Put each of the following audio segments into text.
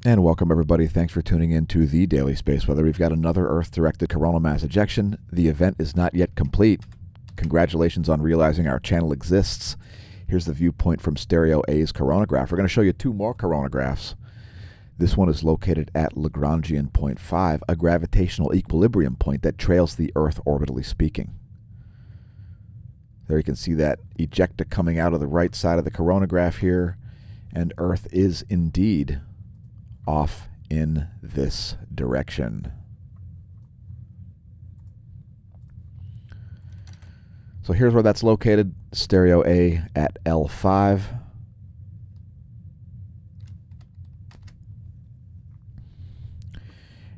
And welcome, everybody. Thanks for tuning in to the Daily Space Weather. We've got another Earth-directed coronal mass ejection. The event is not yet complete. Congratulations on realizing our channel exists. Here's the viewpoint from Stereo A's coronagraph. We're going to show you two more coronagraphs. This one is located at Lagrangian point 5, a gravitational equilibrium point that trails the Earth orbitally speaking. There you can see that ejecta coming out of the right side of the coronagraph here, and Earth is indeed off in this direction. So here's where that's located, Stereo A at L5.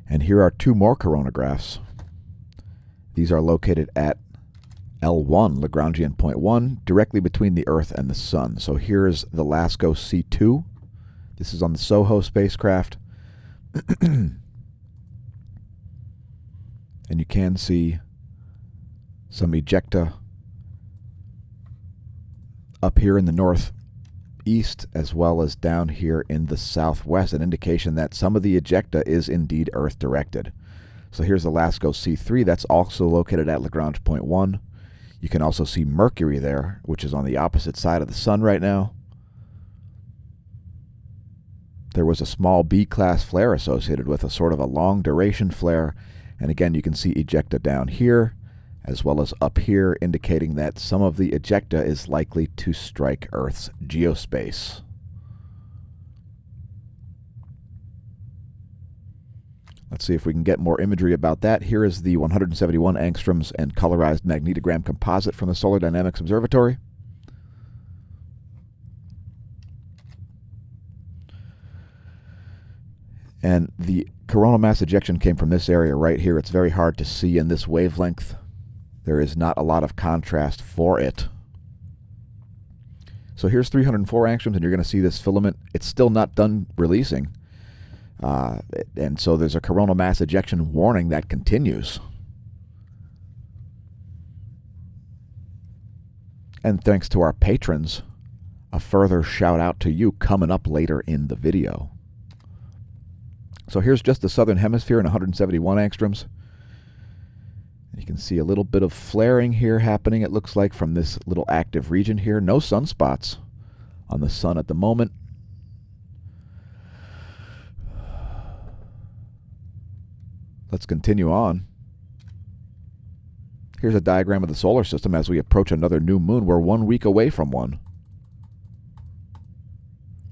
And here are two more coronagraphs. These are located at L1, Lagrangian point 1, directly between the Earth and the Sun. So here's the LASCO C2. This is on the SOHO spacecraft. And you can see some ejecta up here in the northeast as well as down here in the southwest, an indication that some of the ejecta is indeed Earth-directed. So here's the LASCO C3. That's also located at Lagrange point 1. You can also see Mercury there, which is on the opposite side of the Sun right now. There was a small B-class flare associated with a sort of a long-duration flare. And again, you can see ejecta down here as well as up here, indicating that some of the ejecta is likely to strike Earth's geospace. Let's see if we can get more imagery about that. Here is the 171 angstroms and colorized magnetogram composite from the Solar Dynamics Observatory. And the coronal mass ejection came from this area right here. It's very hard to see in this wavelength. There is not a lot of contrast for it. So here's 304 angstroms, and you're going to see this filament. It's still not done releasing. And so there's a coronal mass ejection warning that continues. And thanks to our patrons, a further shout out to you coming up later in the video. So here's just the southern hemisphere in 171 angstroms. You can see a little bit of flaring here happening, it looks like, from this little active region here. No sunspots on the sun at the moment. Let's continue on. Here's a diagram of the solar system as we approach another new moon. We're 1 week away from one.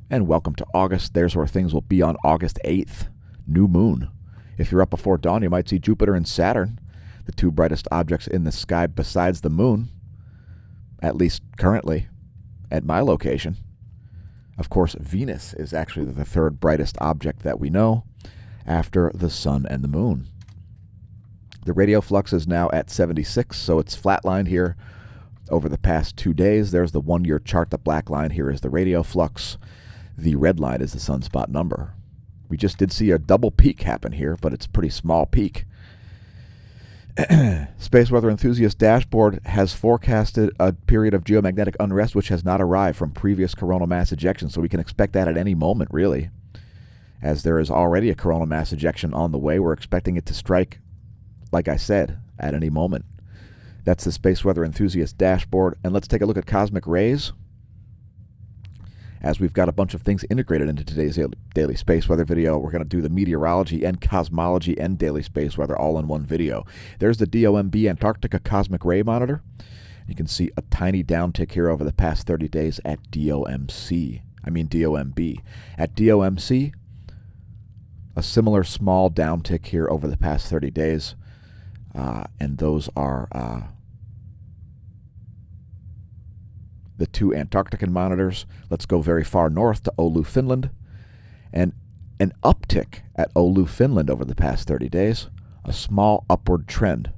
And welcome to August. There's where things will be on August 8th. New moon. If you're up before dawn, you might see Jupiter and Saturn, the two brightest objects in the sky besides the moon, at least currently, at my location. Of course, Venus is actually the third brightest object that we know, after the sun and the moon. The radio flux is now at 76, so it's flatlined here over the past 2 days. There's the 1-year chart. The black line here is the radio flux. The red line is the sunspot number. We just did see a double peak happen here, but it's a pretty small peak. Space Weather Enthusiast Dashboard has forecasted a period of geomagnetic unrest which has not arrived from previous coronal mass ejections, so we can expect that at any moment, really. As there is already a coronal mass ejection on the way, we're expecting it to strike, like I said, at any moment. That's the Space Weather Enthusiast Dashboard. And let's take a look at cosmic rays, as we've got a bunch of things integrated into today's daily space weather video. We're going to do the meteorology and cosmology and daily space weather all in one video. There's the DOMB Antarctica Cosmic Ray Monitor. You can see a tiny downtick here over the past 30 days at DOMB. At DOMC, a similar small downtick here over the past 30 days. And those are the two Antarctican monitors. Let's go very far north to Oulu, Finland. And an uptick at Oulu, Finland over the past 30 days. A small upward trend.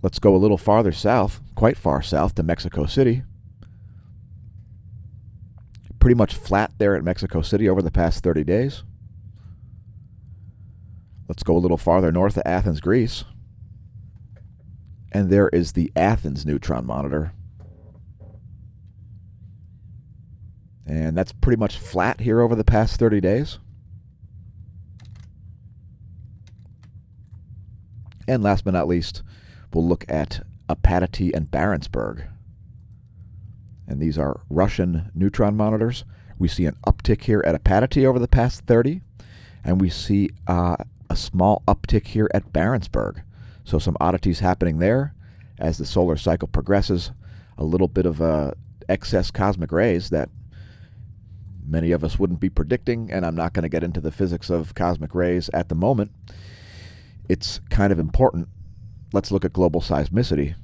Let's go a little farther south, quite far south, to Mexico City. Pretty much flat there at Mexico City over the past 30 days. Let's go a little farther north to Athens, Greece. And there is the Athens neutron monitor. And that's pretty much flat here over the past 30 days. And last but not least, we'll look at Apatit and Barentsburg. And these are Russian neutron monitors. We see an uptick here at Apatit over the past 30, and we see a small uptick here at Barentsburg. So some oddities happening there as the solar cycle progresses. A little bit of excess cosmic rays that many of us wouldn't be predicting, and I'm not going to get into the physics of cosmic rays at the moment. It's kind of important. Let's look at global seismicity.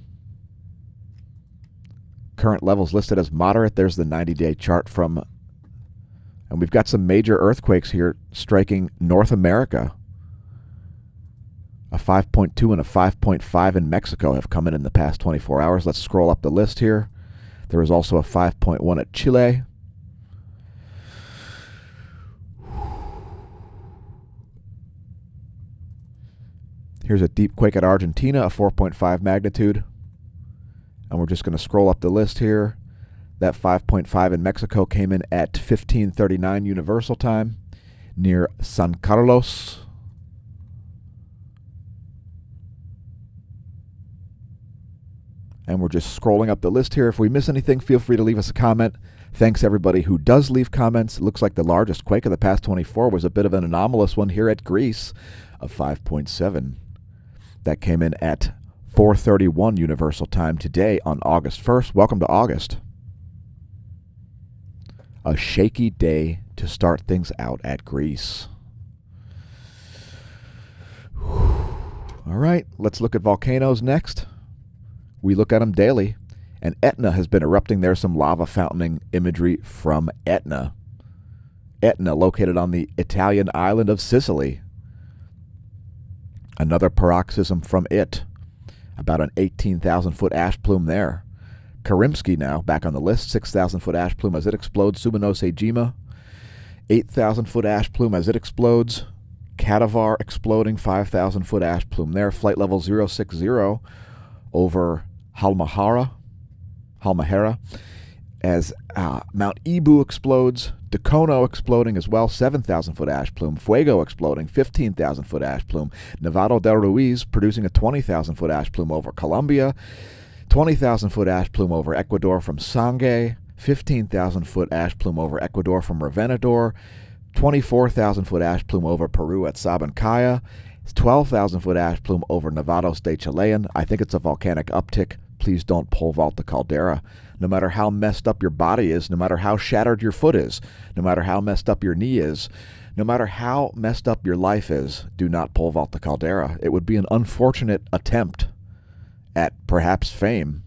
Current levels listed as moderate. There's the 90-day chart from, and we've got some major earthquakes here striking North America. A 5.2 and a 5.5 in Mexico have come in the past 24 hours. Let's scroll up the list here. There is also a 5.1 at Chile. Here's a deep quake at Argentina, a 4.5 magnitude. And we're just going to scroll up the list here. That 5.5 in Mexico came in at 15:39 Universal Time near San Carlos. And we're just scrolling up the list here. If we miss anything, feel free to leave us a comment. Thanks everybody who does leave comments. It looks like the largest quake of the past 24 was a bit of an anomalous one here at Greece of 5.7. That came in at 4:31 Universal Time today on August 1st. Welcome to August. A shaky day to start things out at Greece. All right, let's look at volcanoes next. We look at them daily, and Etna has been erupting. There's some lava fountaining imagery from Etna. Etna, located on the Italian island of Sicily. Another paroxysm from it. About an 18,000-foot ash plume there. Karimsky now, back on the list, 6,000-foot ash plume as it explodes. Suminose Jima, 8,000-foot ash plume as it explodes. Kadivar exploding, 5,000-foot ash plume there. Flight level 060 over Halmahera as Mount Ibu explodes. Dacono exploding as well, 7,000-foot ash plume. Fuego exploding, 15,000-foot ash plume. Nevado del Ruiz producing a 20,000-foot ash plume over Colombia. 20,000-foot ash plume over Ecuador from Sangay. 15,000-foot ash plume over Ecuador from Revenador. 24,000-foot ash plume over Peru at Sabancaya. 12,000-foot ash plume over Nevados de Chilean. I think it's a volcanic uptick. Please don't pole vault the caldera. No matter how messed up your body is, no matter how shattered your foot is, no matter how messed up your knee is, no matter how messed up your life is, do not pole vault the caldera. It would be an unfortunate attempt at perhaps fame.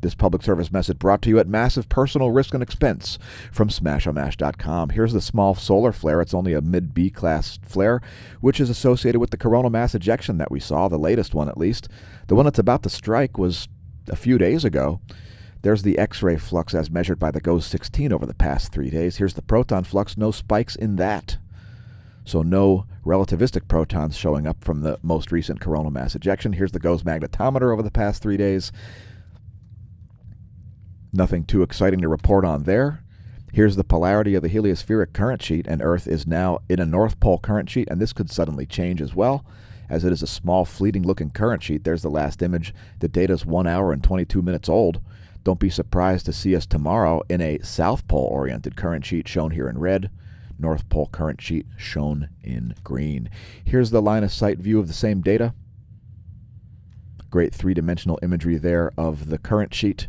This public service message brought to you at massive personal risk and expense from smAshomash.com. Here's the small solar flare. It's only a mid-B class flare, which is associated with the coronal mass ejection that we saw, the latest one at least. The one that's about to strike was a few days ago. There's the X-ray flux as measured by the GOES 16 over the past 3 days. Here's the proton flux. No spikes in that. So no relativistic protons showing up from the most recent coronal mass ejection. Here's the GOES magnetometer over the past 3 days. Nothing too exciting to report on there. Here's the polarity of the heliospheric current sheet, and Earth is now in a North Pole current sheet, and this could suddenly change as well, as it is a small, fleeting-looking current sheet. There's the last image. The data's 1 hour and 22 minutes old. Don't be surprised to see us tomorrow in a South Pole-oriented current sheet shown here in red, North Pole current sheet shown in green. Here's the line-of-sight view of the same data. Great three-dimensional imagery there of the current sheet.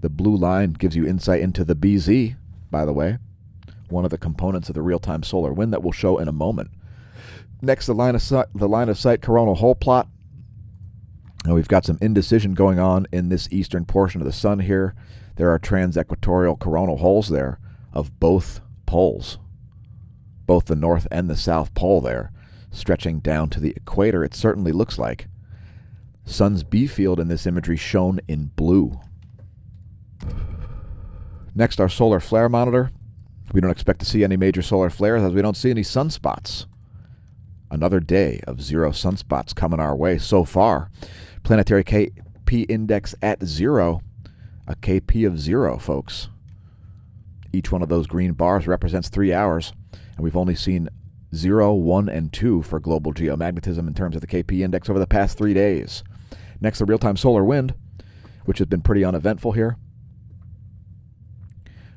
The blue line gives you insight into the BZ, by the way, one of the components of the real-time solar wind that we'll show in a moment. Next, the line of sight coronal hole plot. Now we've got some indecision going on in this eastern portion of the sun here. There are trans-equatorial coronal holes there of both poles, both the north and the south pole there, stretching down to the equator. It certainly looks like. Sun's B field in this imagery shown in blue. Next, our solar flare monitor. We don't expect to see any major solar flares as we don't see any sunspots. Another day of 0 sunspots coming our way so far. Planetary KP index at 0. A KP of 0, folks. Each one of those green bars represents 3 hours, and we've only seen 0, 1, and 2 for global geomagnetism in terms of the KP index over the past 3 days. Next, the real-time solar wind, which has been pretty uneventful here.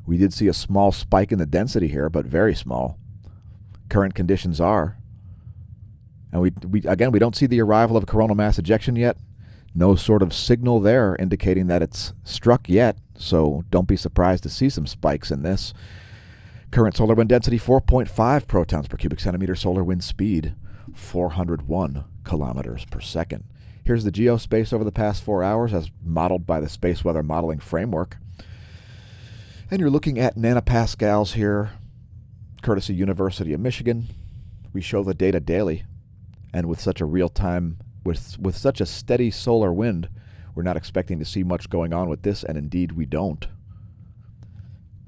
We did see a small spike in the density here, but very small. Current conditions are. And we don't see the arrival of a coronal mass ejection yet. No sort of signal there indicating that it's struck yet, so don't be surprised to see some spikes in this. Current solar wind density, 4.5 protons per cubic centimeter. Solar wind speed, 401 kilometers per second. Here's the geospace over the past 4 hours as modeled by the Space Weather Modeling Framework. And you're looking at nanopascals here, courtesy University of Michigan. We show the data daily, and with such a real-time, with such a steady solar wind, we're not expecting to see much going on with this, and indeed we don't.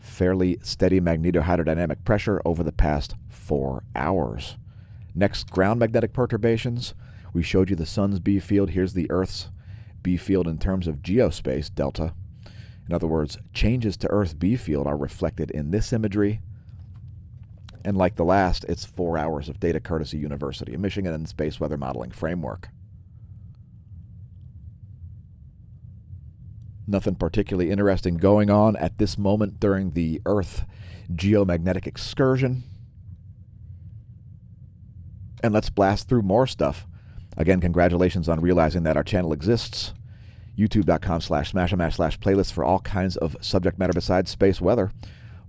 Fairly steady magnetohydrodynamic pressure over the past 4 hours. Next, ground magnetic perturbations. We showed you the sun's B field. Here's the Earth's B field in terms of geospace, delta. In other words, changes to Earth's B field are reflected in this imagery. And like the last, it's 4 hours of data courtesy University of Michigan and Space Weather Modeling Framework. Nothing particularly interesting going on at this moment during the Earth geomagnetic excursion. And let's blast through more stuff. Again, congratulations on realizing that our channel exists. YouTube.com/smAsho/playlists for all kinds of subject matter besides space weather.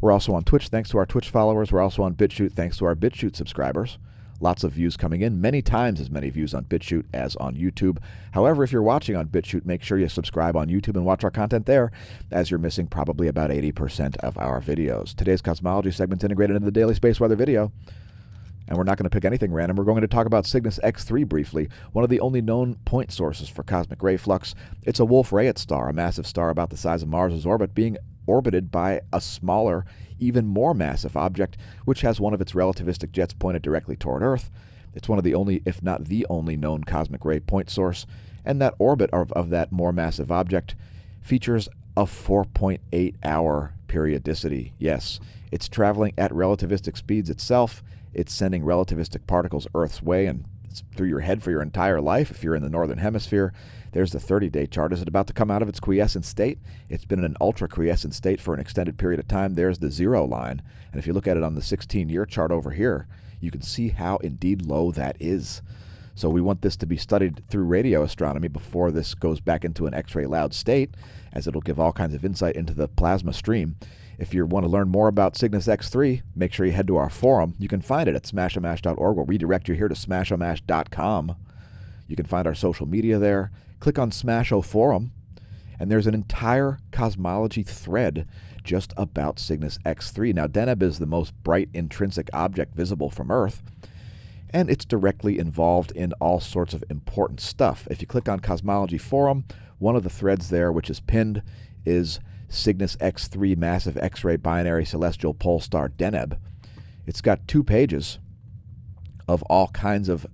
We're also on Twitch, thanks to our Twitch followers. We're also on BitChute, thanks to our BitChute subscribers. Lots of views coming in, many times as many views on BitChute as on YouTube. However, if you're watching on BitChute, make sure you subscribe on YouTube and watch our content there, as you're missing probably about 80% of our videos. Today's cosmology segment's integrated into the daily space weather video. And we're not going to pick anything random. We're going to talk about Cygnus X3 briefly, one of the only known point sources for cosmic ray flux. It's a Wolf-Rayet star, a massive star about the size of Mars's orbit, being orbited by a smaller, even more massive object, which has one of its relativistic jets pointed directly toward Earth. It's one of the only, if not the only, known cosmic ray point source. And that orbit of that more massive object features a 4.8-hour periodicity. Yes, it's traveling at relativistic speeds itself. It's sending relativistic particles Earth's way and through your head for your entire life if you're in the northern hemisphere. There's the 30-day chart. Is it about to come out of its quiescent state? It's been in an ultra-quiescent state for an extended period of time. There's the 0 line. And if you look at it on the 16-year chart over here, you can see how indeed low that is. So we want this to be studied through radio astronomy before this goes back into an X-ray loud state, as it'll give all kinds of insight into the plasma stream. If you want to learn more about Cygnus X3, make sure you head to our forum. You can find it at smAshomash.org. We'll redirect you here to smAshomash.com. You can find our social media there. Click on smAsho Forum, and there's an entire cosmology thread just about Cygnus X3. Now, Deneb is the most bright intrinsic object visible from Earth, and it's directly involved in all sorts of important stuff. If you click on Cosmology Forum, one of the threads there, which is pinned, is Cygnus X3 massive X-ray binary celestial pole star Deneb. It's got 2 pages of all kinds of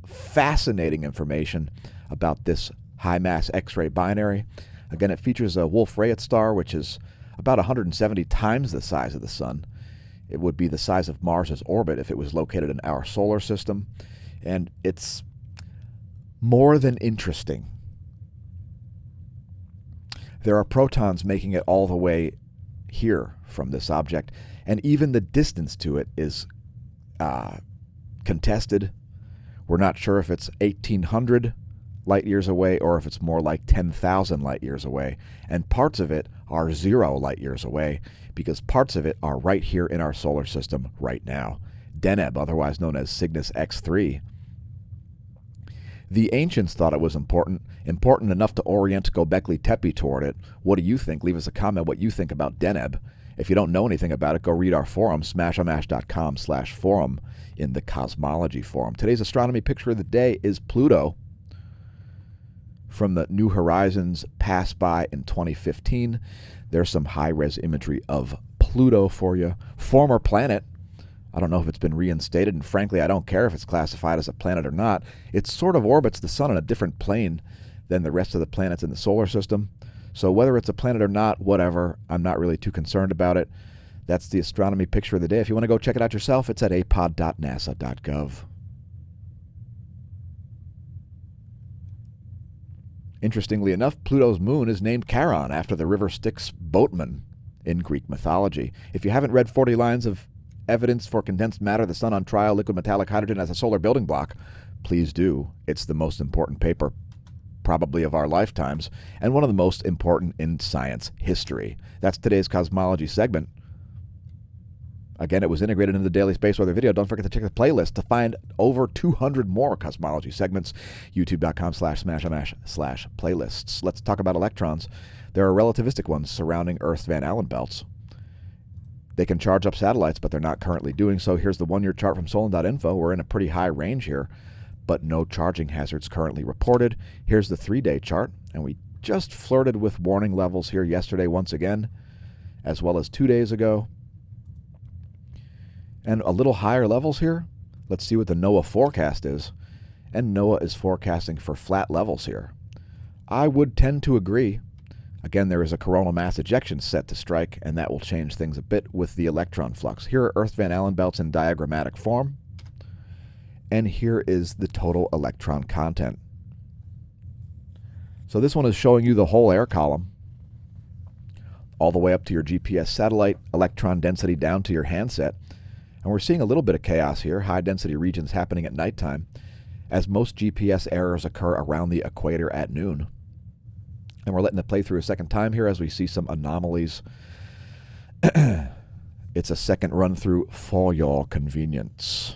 fascinating information about this high mass X-ray binary. Again, it features a Wolf-Rayet star, which is about 170 times the size of the Sun. It would be the size of Mars's orbit if it was located in our solar system. And it's more than interesting. There are protons making it all the way here from this object, and even the distance to it is contested. We're not sure if it's 1,800 light years away or if it's more like 10,000 light years away, and parts of it are 0 light years away because parts of it are right here in our solar system right now. Deneb, otherwise known as Cygnus X3. The ancients thought it was important enough to orient Göbekli Tepe toward it. What do you think? Leave us a comment what you think about Deneb. If you don't know anything about it, go read our forum, smAshomash.com/forum in the Cosmology Forum. Today's astronomy picture of the day is Pluto from the New Horizons Pass By in 2015. There's some high-res imagery of Pluto for you. Former planet. I don't know if it's been reinstated, and frankly, I don't care if it's classified as a planet or not. It sort of orbits the Sun on a different plane than the rest of the planets in the solar system. So whether it's a planet or not, whatever, I'm not really too concerned about it. That's the astronomy picture of the day. If you want to go check it out yourself, it's at apod.nasa.gov. Interestingly enough, Pluto's moon is named Charon after the river Styx boatman in Greek mythology. If you haven't read 40 Lines of Evidence for Condensed Matter, the Sun on Trial, Liquid Metallic Hydrogen as a Solar Building Block, please do. It's the most important paper probably of our lifetimes, and one of the most important in science history. That's today's cosmology segment. Again, it was integrated into the Daily Space Weather video. Don't forget to check the playlist to find over 200 more cosmology segments. YouTube.com/smAsho/playlists. Let's talk about electrons. There are relativistic ones surrounding Earth's Van Allen belts. They can charge up satellites, but they're not currently doing so. Here's the one-year chart from Solon.info. We're in a pretty high range here, but no charging hazards currently reported. Here's the 3-day chart, and we just flirted with warning levels here yesterday once again, as well as 2 days ago. And a little higher levels here. Let's see what the NOAA forecast is. And NOAA is forecasting for flat levels here. I would tend to agree. Again, there is a coronal mass ejection set to strike, and that will change things a bit with the electron flux. Here are Earth Van Allen belts in diagrammatic form. And here is the total electron content. So this one is showing you the whole air column, all the way up to your GPS satellite, electron density down to your handset. And we're seeing a little bit of chaos here, high-density regions happening at nighttime, as most GPS errors occur around the equator at noon. And we're letting it play through a second time here as we see some anomalies. It's a second run-through for your convenience.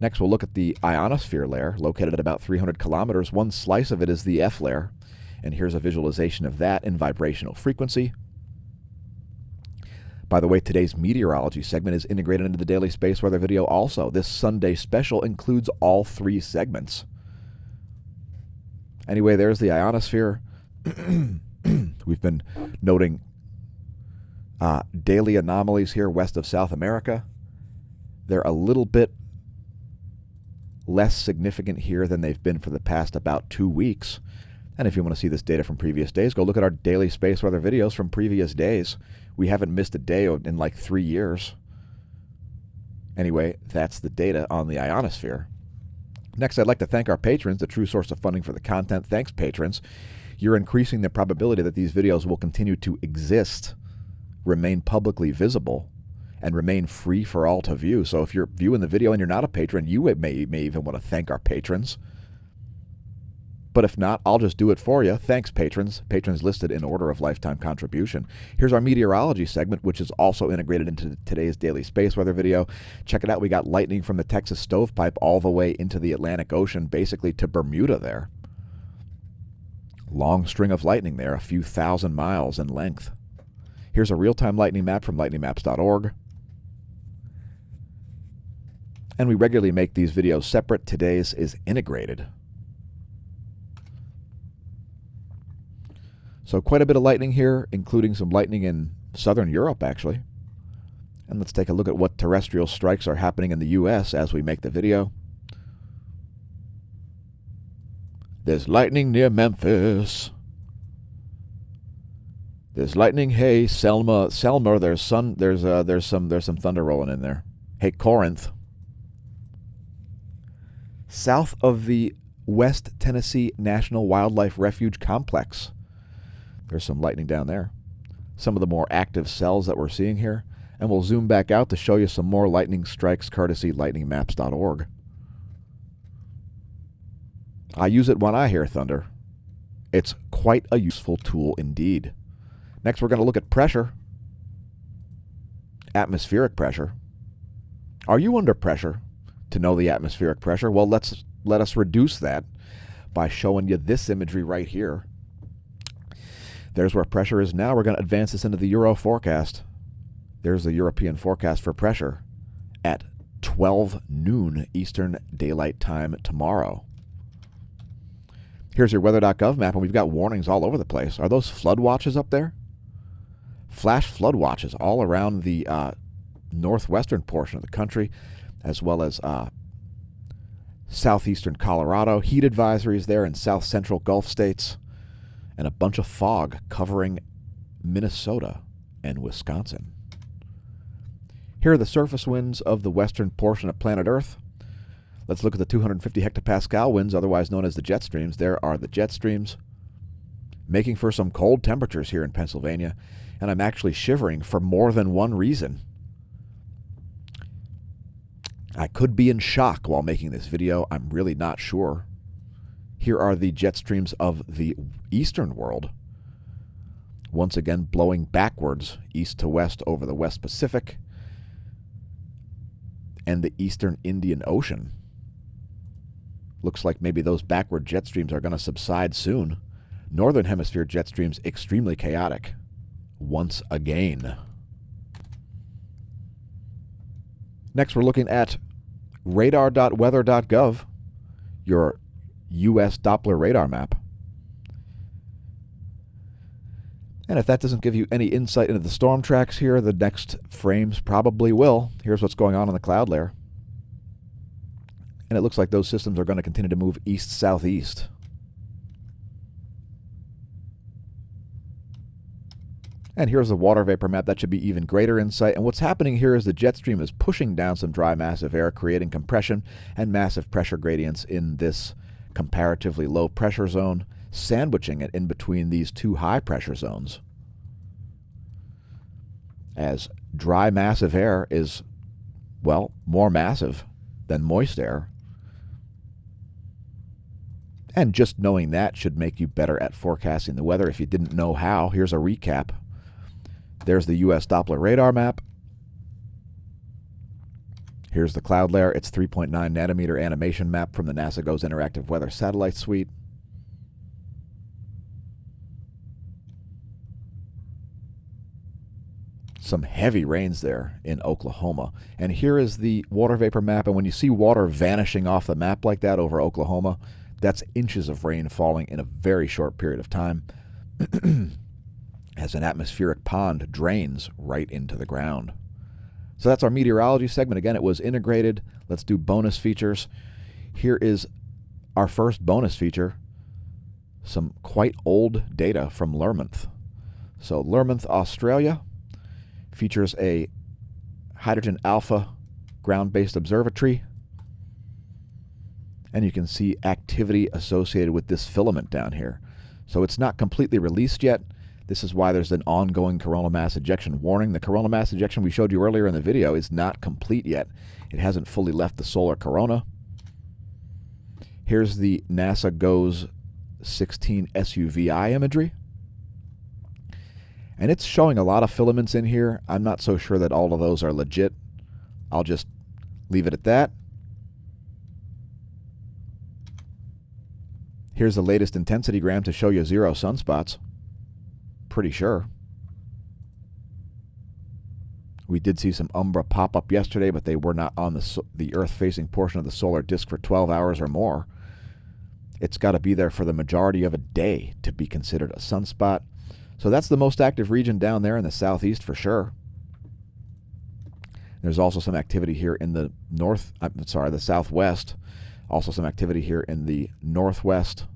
Next, we'll look at the ionosphere layer, located at about 300 kilometers. One slice of it is the F layer, and here's a visualization of that in vibrational frequency. By the way, today's meteorology segment is integrated into the Daily Space Weather video also. This Sunday special includes all 3 segments. Anyway, there's the ionosphere. We've been noting daily anomalies here west of South America. They're a little bit less significant here than they've been for the past about 2 weeks. And if you want to see this data from previous days, go look at our Daily Space Weather videos from previous days. We haven't missed a day in like 3 years. Anyway, that's the data on the ionosphere. Next, I'd like to thank our patrons, the true source of funding for the content. Thanks, patrons. You're increasing the probability that these videos will continue to exist, remain publicly visible, and remain free for all to view. So if you're viewing the video and you're not a patron, you may even want to thank our patrons. But if not, I'll just do it for you. Thanks, patrons. Patrons listed in order of lifetime contribution. Here's our meteorology segment, which is also integrated into today's Daily Space Weather video. Check it out. We got lightning from the Texas stovepipe all the way into the Atlantic Ocean, basically to Bermuda there. Long string of lightning there, a few thousand miles in length. Here's a real-time lightning map from lightningmaps.org. And we regularly make these videos separate. Today's is integrated. So quite a bit of lightning here, including some lightning in southern Europe, actually. And let's take a look at what terrestrial strikes are happening in the U.S. as we make the video. There's lightning near Memphis. There's lightning. Hey, Selma. There's some thunder rolling in there. Hey, Corinth. South of the West Tennessee National Wildlife Refuge Complex. There's some lightning down there. Some of the more active cells that we're seeing here. And we'll zoom back out to show you some more lightning strikes courtesy lightningmaps.org. I use it when I hear thunder. It's quite a useful tool indeed. Next, we're going to look at pressure. Atmospheric pressure. Are you under pressure to know the atmospheric pressure? Well, let us reduce that by showing you this imagery right here. There's where pressure is now. We're going to advance this into the Euro forecast. There's the European forecast for pressure at 12 noon Eastern Daylight Time tomorrow. Here's your weather.gov map, and we've got warnings all over the place. Are those flood watches up there? Flash flood watches all around the northwestern portion of the country, as well as southeastern Colorado. Heat advisories there in south central Gulf states. And a bunch of fog covering Minnesota and Wisconsin. Here are the surface winds of the western portion of planet Earth. Let's look at the 250 hectopascal winds, otherwise known as the jet streams. There are the jet streams, making for some cold temperatures here in Pennsylvania, and I'm actually shivering for more than one reason. I could be in shock while making this video. I'm really not sure. Here are the jet streams of the eastern world, once again blowing backwards east to west over the West Pacific and the eastern Indian Ocean. Looks like maybe those backward jet streams are going to subside soon. Northern hemisphere jet streams extremely chaotic once again. Next, we're looking at radar.weather.gov, your U.S. Doppler radar map. And if that doesn't give you any insight into the storm tracks here, the next frames probably will. Here's what's going on in the cloud layer. And it looks like those systems are going to continue to move east-southeast. And here's the water vapor map. That should be even greater insight. And what's happening here is the jet stream is pushing down some dry massive air, creating compression and massive pressure gradients in this comparatively low pressure zone, sandwiching it in between these two high pressure zones. As dry massive air is, well, more massive than moist air. And just knowing that should make you better at forecasting the weather. If you didn't know how, here's a recap. There's the U.S. Doppler radar map. Here's the cloud layer. It's 3.9 nanometer animation map from the NASA GOES Interactive Weather Satellite Suite. Some heavy rains there in Oklahoma. And here is the water vapor map. And when you see water vanishing off the map like that over Oklahoma, that's inches of rain falling in a very short period of time as an atmospheric pond drains right into the ground. So that's our meteorology segment. Again, it was integrated. Let's do bonus features. Here is our first bonus feature, some quite old data from Lermonth. So Lermonth, Australia, features a hydrogen alpha ground-based observatory. And you can see activity associated with this filament down here. So it's not completely released yet. This is why there's an ongoing coronal mass ejection warning. The coronal mass ejection we showed you earlier in the video is not complete yet. It hasn't fully left the solar corona. Here's the NASA GOES 16 SUVI imagery. And it's showing a lot of filaments in here. I'm not so sure that all of those are legit. I'll just leave it at that. Here's the latest intensity gram to show you 0 sunspots. Pretty sure. We did see some umbra pop up yesterday, but they were not on the Earth-facing portion of the solar disk for 12 hours or more. It's got to be there for the majority of a day to be considered a sunspot. So that's the most active region down there in the southeast for sure. There's also some activity here in the the southwest. Also some activity here in the northwest.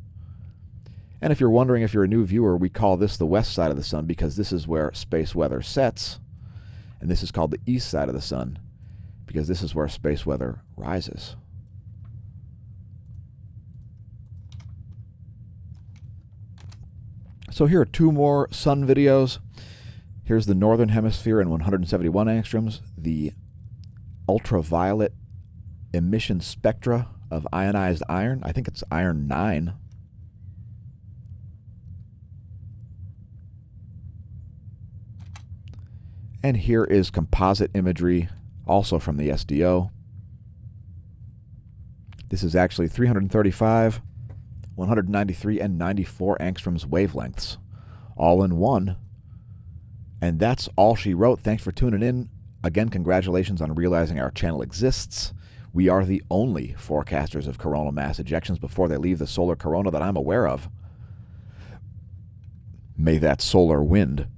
And if you're wondering if you're a new viewer, we call this the west side of the sun because this is where space weather sets. And this is called the east side of the sun because this is where space weather rises. So here are 2 more sun videos. Here's the northern hemisphere in 171 angstroms, the ultraviolet emission spectra of ionized iron. I think it's iron 9. And here is composite imagery, also from the SDO. This is actually 335, 193, and 94 angstroms wavelengths, all in one. And that's all she wrote. Thanks for tuning in. Again, congratulations on realizing our channel exists. We are the only forecasters of coronal mass ejections before they leave the solar corona that I'm aware of. May that solar wind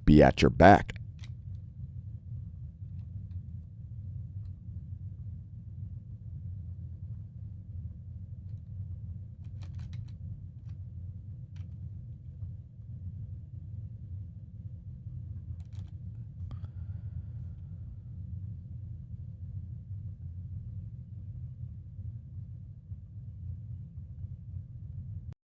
be at your back.